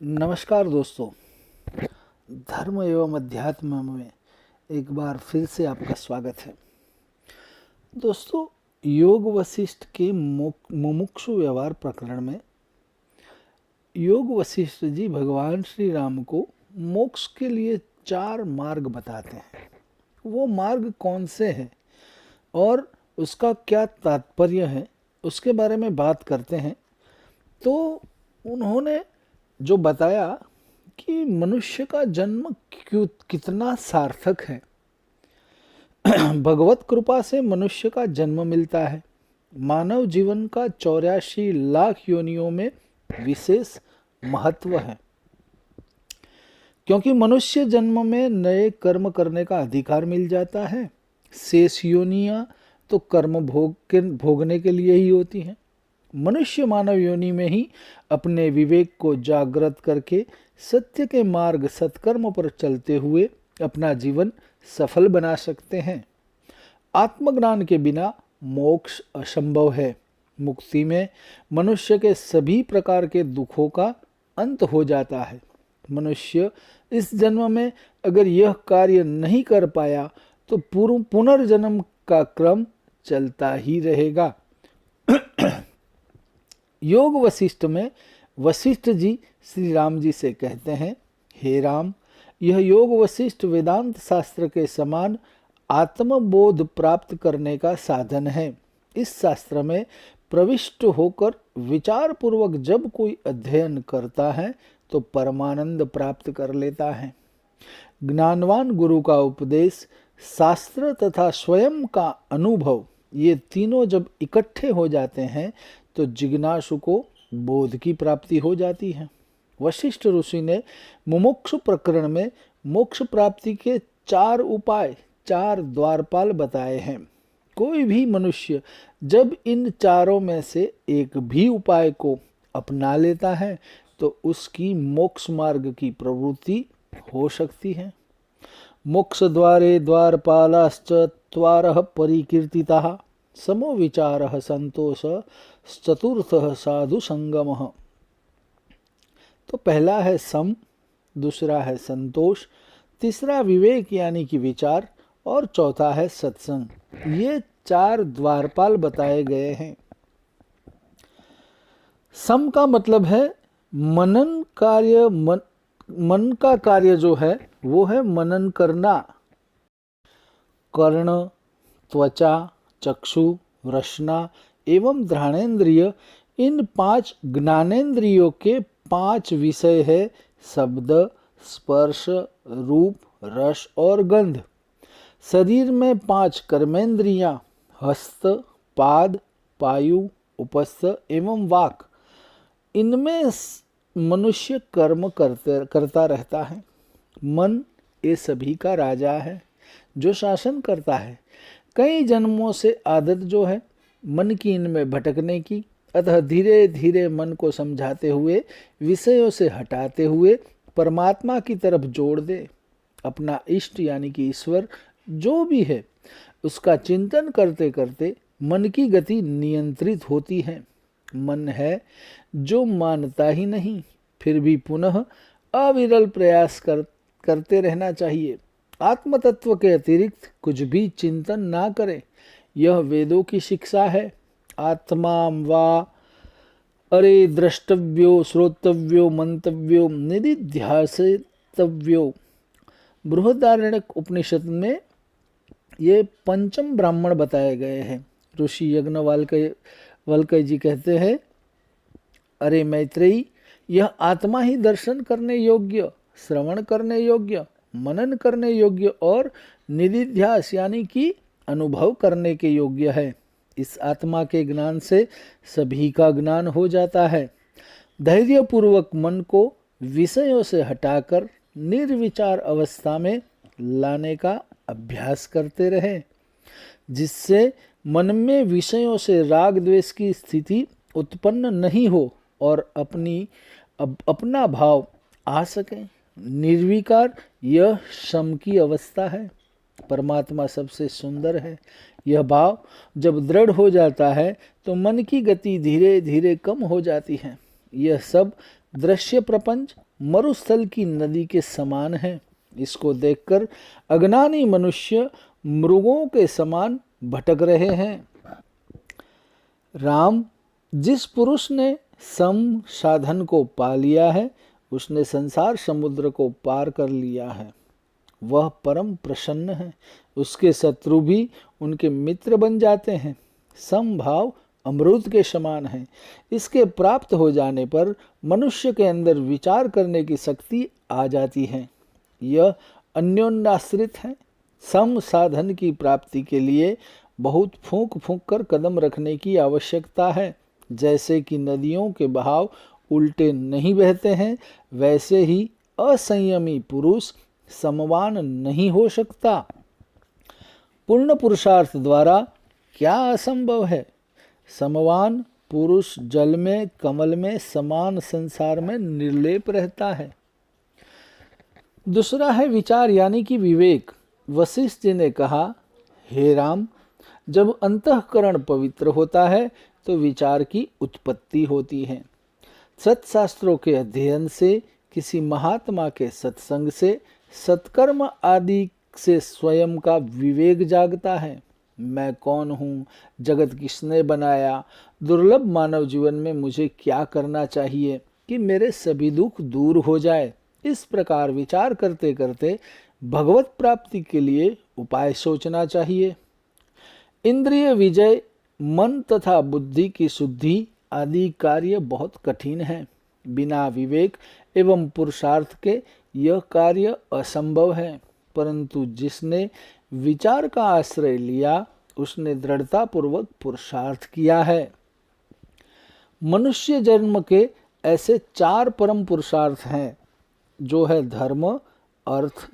नमस्कार दोस्तों, धर्म एवं अध्यात्म में एक बार फिर से आपका स्वागत है। दोस्तों, योग वशिष्ठ के मुमुक्षु व्यवहार प्रकरण में योग वशिष्ठ जी भगवान श्री राम को मोक्ष के लिए 4 मार्ग बताते हैं। वो मार्ग कौन से हैं और उसका क्या तात्पर्य है, उसके बारे में बात करते हैं। तो उन्होंने जो बताया कि मनुष्य का जन्म कितना सार्थक है। भगवत कृपा से मनुष्य का जन्म मिलता है। मानव जीवन का 84 लाख योनियों में विशेष महत्व है, क्योंकि मनुष्य जन्म में नए कर्म करने का अधिकार मिल जाता है। शेष योनियां तो कर्म भोगने के लिए ही होती हैं। मनुष्य मानव योनि में ही अपने विवेक को जागृत करके सत्य के मार्ग सत्कर्म पर चलते हुए अपना जीवन सफल बना सकते हैं। आत्मज्ञान के बिना मोक्ष असंभव है। मुक्ति में मनुष्य के सभी प्रकार के दुखों का अंत हो जाता है। मनुष्य इस जन्म में अगर यह कार्य नहीं कर पाया तो पुनर्जन्म का क्रम चलता ही रहेगा। योग वशिष्ठ में वशिष्ठ जी श्री राम जी से कहते हैं, हे राम, यह योग वशिष्ठ वेदांत शास्त्र के समान आत्मबोध प्राप्त करने का साधन है। इस शास्त्र में प्रविष्ट होकर विचार पूर्वक जब कोई अध्ययन करता है तो परमानंद प्राप्त कर लेता है। ज्ञानवान गुरु का उपदेश, शास्त्र तथा स्वयं का अनुभव, ये तीनों जब इकट्ठे हो जाते हैं तो जिज्ञासु को बोध की प्राप्ति हो जाती है। वशिष्ठ ऋषि ने मुमुक्षु प्रकरण में मोक्ष प्राप्ति के 4 उपाय, 4 द्वारपाल बताए हैं। कोई भी मनुष्य जब इन चारों में से एक भी उपाय को अपना लेता है तो उसकी मोक्ष मार्ग की प्रवृत्ति हो सकती है। मोक्ष द्वारे द्वारपालाश्च त्वारः परिकीर्तिताः समो विचारः संतोष चतुर्थः साधु संगमः। तो पहला है सम, दूसरा है संतोष, तीसरा विवेक यानी कि विचार, और चौथा है सत्संग। ये 4 द्वारपाल बताए गए हैं। सम का मतलब है मनन कार्य। मन का कार्य जो है वो है मनन करना। कर्ण, त्वचा, चक्षु, रसना एवं घ्राणेन्द्रिय, इन 5 ज्ञानेन्द्रियों के 5 विषय है शब्द, स्पर्श, रूप, रस और गंध। शरीर में 5 कर्मेंद्रियां हस्त, पाद, पायु, उपस्थ एवं वाक। इनमें मनुष्य कर्म करता रहता है। मन ये सभी का राजा है जो शासन करता है। कई जन्मों से आदत जो है मन की इनमें भटकने की, अतः धीरे धीरे मन को समझाते हुए, विषयों से हटाते हुए परमात्मा की तरफ जोड़ दे। अपना इष्ट यानी कि ईश्वर जो भी है उसका चिंतन करते करते मन की गति नियंत्रित होती है। मन है जो मानता ही नहीं, फिर भी पुनः अविरल प्रयास करते रहना चाहिए। आत्म तत्व के अतिरिक्त कुछ भी चिंतन ना करे। यह वेदों की शिक्षा है। आत्मां वा अरे द्रष्टव्यो श्रोतव्यो मंतव्यो निदिध्यासितव्यो। बृहदारण्यक उपनिषद में ये 5 ब्राह्मण बताए गए हैं। ऋषि यज्ञवल्क्य जी कहते हैं, अरे मैत्रेयी, यह आत्मा ही दर्शन करने योग्य, श्रवण करने योग्य, मनन करने योग्य और निदिध्यास यानी कि अनुभव करने के योग्य है। इस आत्मा के ज्ञान से सभी का ज्ञान हो जाता है। धैर्य पूर्वक मन को विषयों से हटाकर निर्विचार अवस्था में लाने का अभ्यास करते रहें, जिससे मन में विषयों से राग द्वेष की स्थिति उत्पन्न नहीं हो और अपना भाव आ सके। निर्विकार यह सम की अवस्था है। परमात्मा सबसे सुंदर है। यह भाव जब दृढ़ हो जाता है तो मन की गति धीरे धीरे कम हो जाती है। यह सब दृश्य प्रपंच मरुस्थल की नदी के समान है। इसको देखकर अज्ञानी मनुष्य मृगों के समान भटक रहे हैं। राम, जिस पुरुष ने सम साधन को पा लिया है, उसने संसार समुद्र को पार कर लिया है। वह परम प्रसन्न है। उसके शत्रु भी उनके मित्र बन जाते हैं। समभाव अमृत के समान है। इसके प्राप्त हो जाने पर मनुष्य के अंदर विचार करने की शक्ति आ जाती है। यह अन्योन्याश्रित है। सम साधन की प्राप्ति के लिए बहुत फूंक फूंक कर कदम रखने की आवश्यकता है। जैसे कि नदियों के बहाव उल्टे नहीं बहते हैं, वैसे ही असंयमी पुरुष समवान नहीं हो सकता। पूर्ण पुरुषार्थ द्वारा क्या असंभव है? समवान पुरुष जल में, कमल में, समान संसार में निर्लेप रहता है। दूसरा है विचार यानी कि विवेक। वशिष्ठ जी ने कहा, हे राम, जब अंतःकरण पवित्र होता है तो विचार की उत्पत्ति होती है। सत्शास्त्रों के अध्ययन से, किसी महात्मा के सत्संग से, सत्कर्म आदि से स्वयं का विवेक जागता है। मैं कौन हूँ, जगत किसने बनाया, दुर्लभ मानव जीवन में मुझे क्या करना चाहिए कि मेरे सभी दुख दूर हो जाए। इस प्रकार विचार करते करते भगवत प्राप्ति के लिए उपाय सोचना चाहिए। इंद्रिय विजय, मन तथा बुद्धि की शुद्धि आदि कार्य बहुत कठिन है। बिना विवेक एवं पुरुषार्थ के यह कार्य असंभव है। परंतु जिसने विचार का आश्रय लिया, उसने दृढ़ता पूर्वक पुरुषार्थ किया है। मनुष्य जन्म के ऐसे 4 परम पुरुषार्थ हैं, जो है धर्म, अर्थ,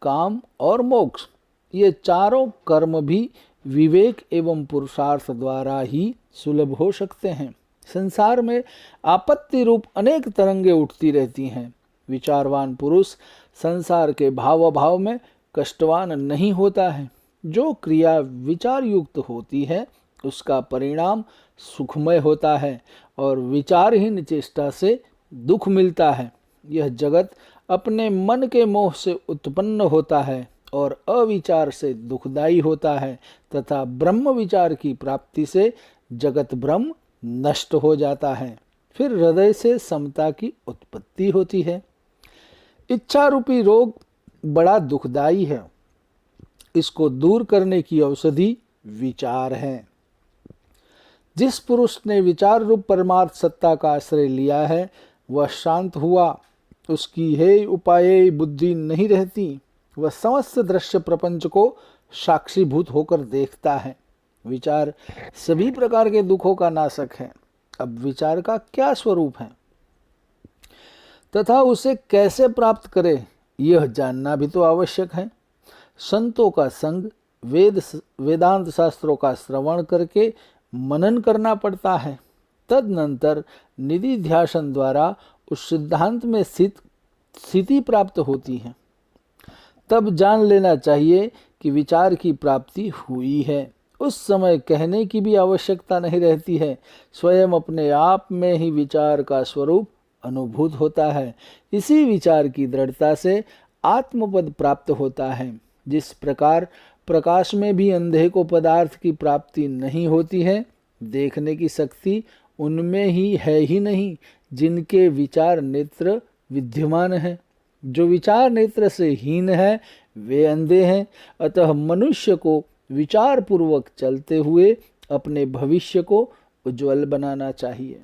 काम और मोक्ष। ये चारों कर्म भी विवेक एवं पुरुषार्थ द्वारा ही सुलभ हो सकते हैं। संसार में आपत्ति रूप अनेक तरंगे उठती रहती हैं। विचारवान पुरुष संसार के भाव अभाव में कष्टवान नहीं होता है। जो क्रिया विचार युक्त होती है, उसका परिणाम सुखमय होता है और विचारहीन चेष्टा से दुख मिलता है। यह जगत अपने मन के मोह से उत्पन्न होता है और अविचार से दुखदायी होता है तथा ब्रह्म विचार की प्राप्ति से जगत ब्रह्म नष्ट हो जाता है। फिर हृदय से समता की उत्पत्ति होती है। इच्छा रूपी रोग बड़ा दुखदायी है। इसको दूर करने की औषधि विचार है। जिस पुरुष ने विचार रूप परमार्थ सत्ता का आश्रय लिया है, वह शांत हुआ। उसकी हे उपाय बुद्धि नहीं रहती। वह समस्त दृश्य प्रपंच को साक्षीभूत होकर देखता है। विचार सभी प्रकार के दुखों का नाशक है। अब विचार का क्या स्वरूप है तथा उसे कैसे प्राप्त करे, यह जानना भी तो आवश्यक है। संतों का संग, वेदांत शास्त्रों का श्रवण करके मनन करना पड़ता है। तदनंतर निधि ध्यान द्वारा उस सिद्धांत में स्थिति प्राप्त होती है। तब जान लेना चाहिए कि विचार की प्राप्ति हुई है। उस समय कहने की भी आवश्यकता नहीं रहती है। स्वयं अपने आप में ही विचार का स्वरूप अनुभूत होता है। इसी विचार की दृढ़ता से आत्मपद प्राप्त होता है। जिस प्रकार प्रकाश में भी अंधे को पदार्थ की प्राप्ति नहीं होती है, देखने की शक्ति उनमें ही है ही नहीं जिनके विचार नेत्र विद्यमान है। जो विचार नेत्र से हीन है, वे अंधे हैं। अतः मनुष्य को विचार पूर्वक चलते हुए अपने भविष्य को उज्जवल बनाना चाहिए।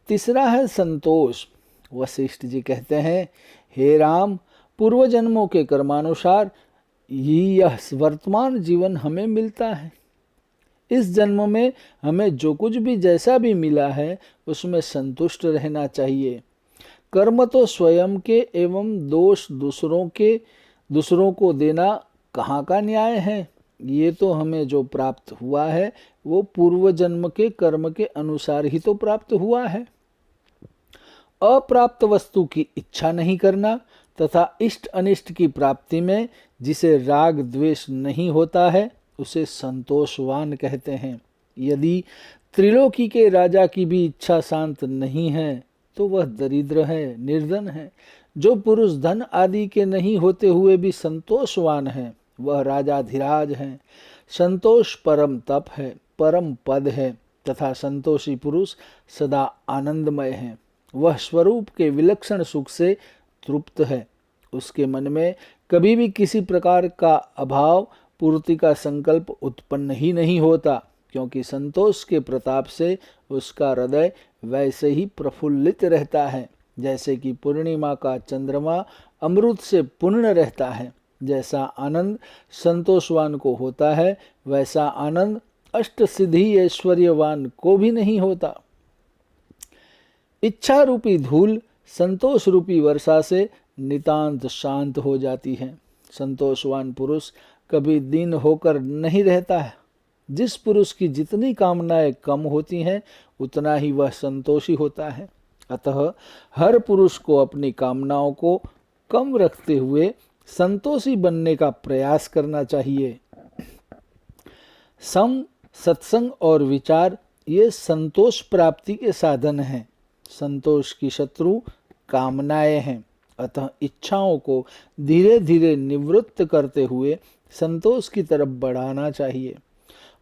तीसरा है संतोष। वशिष्ठ जी कहते हैं, हे राम, पूर्व जन्मों के कर्मानुसार ही यह वर्तमान जीवन हमें मिलता है। इस जन्म में हमें जो कुछ भी जैसा भी मिला है, उसमें संतुष्ट रहना चाहिए। कर्म तो स्वयं के एवं दोष दूसरों को देना कहाँ का न्याय है। ये तो हमें जो प्राप्त हुआ है वो पूर्व जन्म के कर्म के अनुसार ही तो प्राप्त हुआ है। अप्राप्त वस्तु की इच्छा नहीं करना तथा इष्ट अनिष्ट की प्राप्ति में जिसे राग द्वेष नहीं होता है, उसे संतोषवान कहते हैं। यदि त्रिलोकी के राजा की भी इच्छा शांत नहीं है, तो वह दरिद्र है, निर्धन है। जो पुरुष धन आदि के नहीं होते हुए भी संतोषवान है, वह राजाधिराज है। संतोष परम तप है, परम पद है, तथा संतोषी पुरुष सदा आनंदमय है। वह स्वरूप के विलक्षण सुख से तृप्त है। उसके मन में कभी भी किसी प्रकार का अभाव पूर्ति का संकल्प उत्पन्न ही नहीं होता, क्योंकि संतोष के प्रताप से उसका हृदय वैसे ही प्रफुल्लित रहता है जैसे कि पूर्णिमा का चंद्रमा अमृत से पूर्ण रहता है। जैसा आनंद संतोषवान को होता है, वैसा आनंद अष्ट सिद्धि ऐश्वर्यवान को भी नहीं होता। इच्छा रूपी धूल संतोष रूपी वर्षा से नितांत शांत हो जाती है। संतोषवान पुरुष कभी दीन होकर नहीं रहता है। जिस पुरुष की जितनी कामनाएं कम होती हैं, उतना ही वह संतोषी होता है। अतः हर पुरुष को अपनी कामनाओं को कम रखते हुए संतोषी बनने का प्रयास करना चाहिए। सम, सत्संग और विचार ये संतोष प्राप्ति के साधन हैं। संतोष की शत्रु कामनाएं हैं। अतः इच्छाओं को धीरे धीरे निवृत्त करते हुए संतोष की तरफ बढ़ाना चाहिए।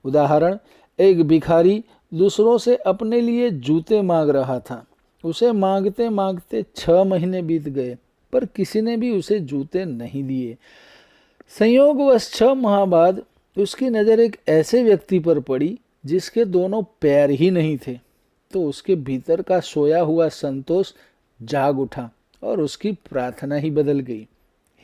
उदाहरण, एक भिखारी दूसरों से अपने लिए जूते मांग रहा था। उसे मांगते मांगते 6 महीने बीत गए, पर किसी ने भी उसे जूते नहीं दिए। संयोगवश 6 माह बाद उसकी नज़र एक ऐसे व्यक्ति पर पड़ी जिसके दोनों पैर ही नहीं थे। तो उसके भीतर का सोया हुआ संतोष जाग उठा और उसकी प्रार्थना ही बदल गई।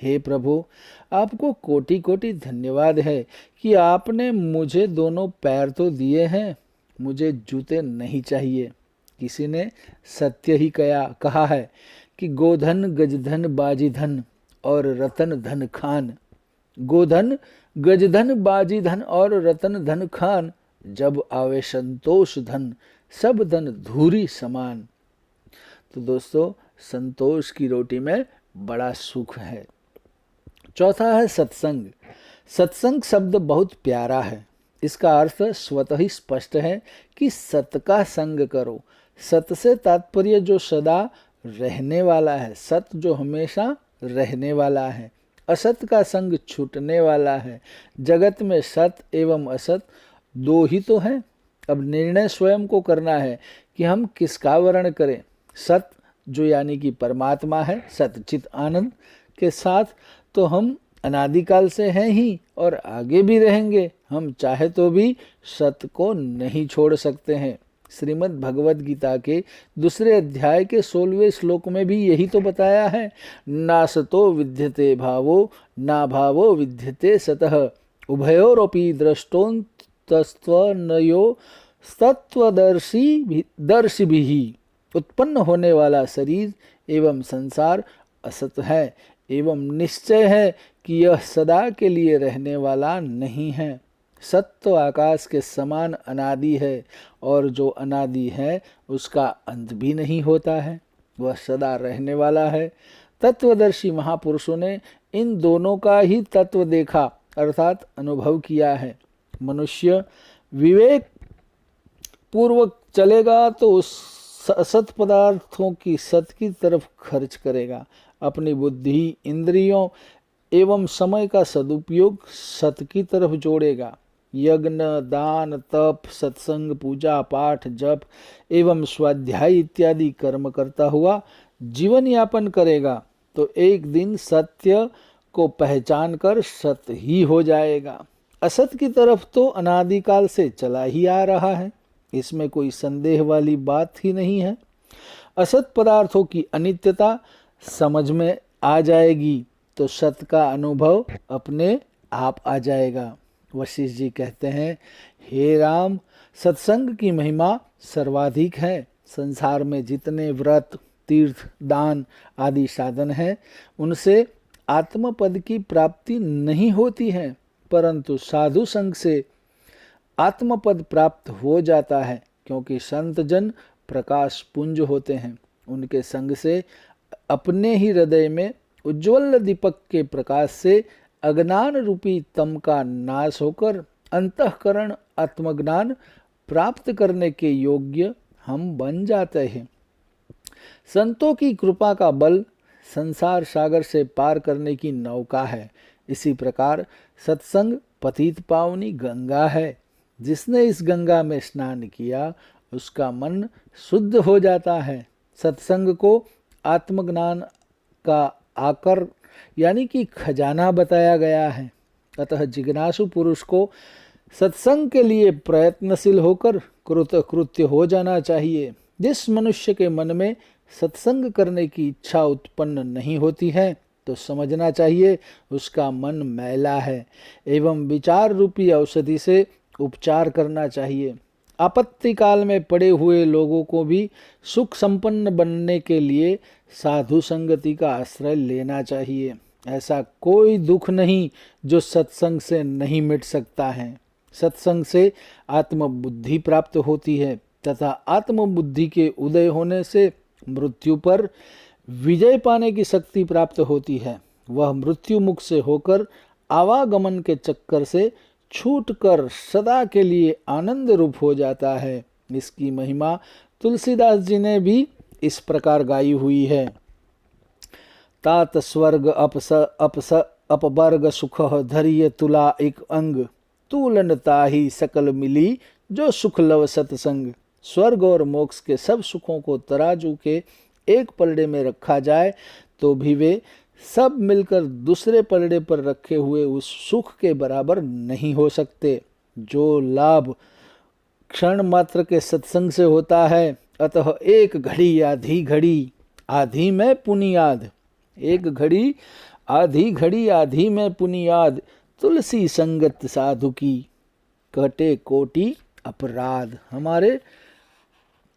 हे प्रभु, आपको कोटि कोटि धन्यवाद है कि आपने मुझे दोनों पैर तो दिए हैं, मुझे जूते नहीं चाहिए। किसी ने सत्य ही कहा है कि गोधन गजधन बाजीधन और रतन धन खान। गोधन गजधन बाजीधन और रतन धन खान, जब आवे संतोष धन, सब धन धूरी समान। तो दोस्तों, संतोष की रोटी में बड़ा सुख है। चौथा है सत्संग। सत्संग शब्द बहुत प्यारा है। इसका अर्थ स्वतः ही स्पष्ट है कि सत का संग करो। सत से तात्पर्य जो सदा रहने वाला है, सत जो हमेशा रहने वाला है। असत का संग छूटने वाला है। जगत में सत एवं असत 2 ही तो है। अब निर्णय स्वयं को करना है कि हम किसका वर्ण करें। सत जो यानी कि परमात्मा है, सतचित आनंद के साथ तो हम अनादिकाल से हैं ही और आगे भी रहेंगे। हम चाहे तो भी सत को नहीं छोड़ सकते हैं। श्रीमद् भगवद गीता के 2 अध्याय के 16वें श्लोक में भी यही तो बताया है। ना सतो विद्यते भावो, ना भावो विद्यते सतः, उभयोरपि द्रष्टोन्तस्त्वनयो तत्वदर्शिभिः। उत्पन्न होने वाला शरीर एवं संसार असत है, एवं निश्चय है कि यह सदा के लिए रहने वाला नहीं है। सत्य आकाश के समान अनादि है, और जो अनादि है उसका अंत भी नहीं होता है। वह सदा रहने वाला है। तत्वदर्शी महापुरुषों ने इन दोनों का ही तत्व देखा, अर्थात अनुभव किया है। मनुष्य विवेक पूर्वक चलेगा तो उस असत पदार्थों की सत की तरफ खर्च करेगा। अपनी बुद्धि, इंद्रियों एवं समय का सदुपयोग सत की तरफ जोड़ेगा। यज्ञ, दान, तप, सत्संग, पूजा पाठ, जप एवं स्वाध्याय इत्यादि कर्म करता हुआ जीवन यापन करेगा तो एक दिन सत्य को पहचान कर सत ही हो जाएगा। असत की तरफ तो अनादिकाल से चला ही आ रहा है, इसमें कोई संदेह वाली बात ही नहीं है। असत पदार्थों की अनित्यता समझ में आ जाएगी तो सत का अनुभव अपने आप आ जाएगा। वशिष्ठ जी कहते हैं, हे राम, सत्संग की महिमा सर्वाधिक है। संसार में जितने व्रत, तीर्थ, दान आदि साधन हैं, उनसे आत्मपद की प्राप्ति नहीं होती है, परंतु साधु संग से आत्मपद प्राप्त हो जाता है। क्योंकि संत जन प्रकाश पुंज होते हैं। उनके संग से अपने ही हृदय में उज्ज्वल दीपक के प्रकाश से अज्ञान रूपी तम का नाश होकर अंतःकरण आत्मज्ञान प्राप्त करने के योग्य हम बन जाते हैं। संतों की कृपा का बल संसार सागर से पार करने की नौका है। इसी प्रकार सत्संग पतित पावनी गंगा है। जिसने इस गंगा में स्नान किया उसका मन शुद्ध हो जाता है। सत्संग को आत्मज्ञान का आकर यानी कि खजाना बताया गया है। अतः जिज्ञासु पुरुष को सत्संग के लिए प्रयत्नशील होकर कृतकृत्य हो जाना चाहिए। जिस मनुष्य के मन में सत्संग करने की इच्छा उत्पन्न नहीं होती है तो समझना चाहिए उसका मन मैला है एवं विचार रूपी औषधि से उपचार करना चाहिए। आपत्ति काल में पड़े हुए लोगों को भी सुख संपन्न बनने के लिए साधु संगति का आश्रय लेना चाहिए। ऐसा कोई दुख नहीं जो सत्संग से नहीं मिट सकता है। सत्संग से आत्मबुद्धि प्राप्त होती है तथा आत्मबुद्धि के उदय होने से मृत्यु पर विजय पाने की शक्ति प्राप्त होती है। वह मृत्यु मुख से होकर आवागमन के चक्कर से छूटकर सदा के लिए आनंद रूप हो जाता है। इसकी महिमा तुलसीदास जी ने भी इस प्रकार गाई हुई है। तात स्वर्ग अपवर्ग सुख धैर्य तुला एक अंग, तुलनता ही सकल मिली जो सुख लव सत्संग। स्वर्ग और मोक्ष के सब सुखों को तराजू के एक पलड़े में रखा जाए तो भी वे सब मिलकर दूसरे पलड़े पर रखे हुए उस सुख के बराबर नहीं हो सकते जो लाभ क्षण मात्र के सत्संग से होता है। अतः एक घड़ी आधी घड़ी आधी में पुनियाद, एक घड़ी आधी में पुनियाद, तुलसी संगत साधु की कटे कोटि अपराध। हमारे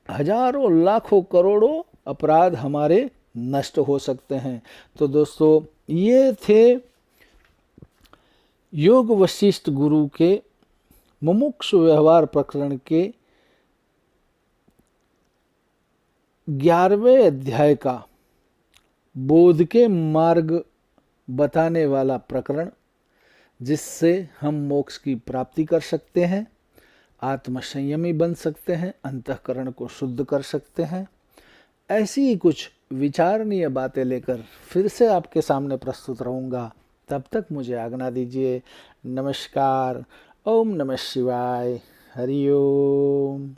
हजारों लाखों करोड़ों अपराध हमारे नष्ट हो सकते हैं। तो दोस्तों ये थे योग वशिष्ठ गुरु के मुमुक्षु व्यवहार प्रकरण के 11वें अध्याय का बोध के मार्ग बताने वाला प्रकरण, जिससे हम मोक्ष की प्राप्ति कर सकते हैं, आत्मसंयमी बन सकते हैं, अंतःकरण को शुद्ध कर सकते हैं। ऐसी ही कुछ विचारणीय बातें लेकर फिर से आपके सामने प्रस्तुत रहूँगा। तब तक मुझे आज्ञा दीजिए। नमस्कार। ओम नमः शिवाय। हरि ओम।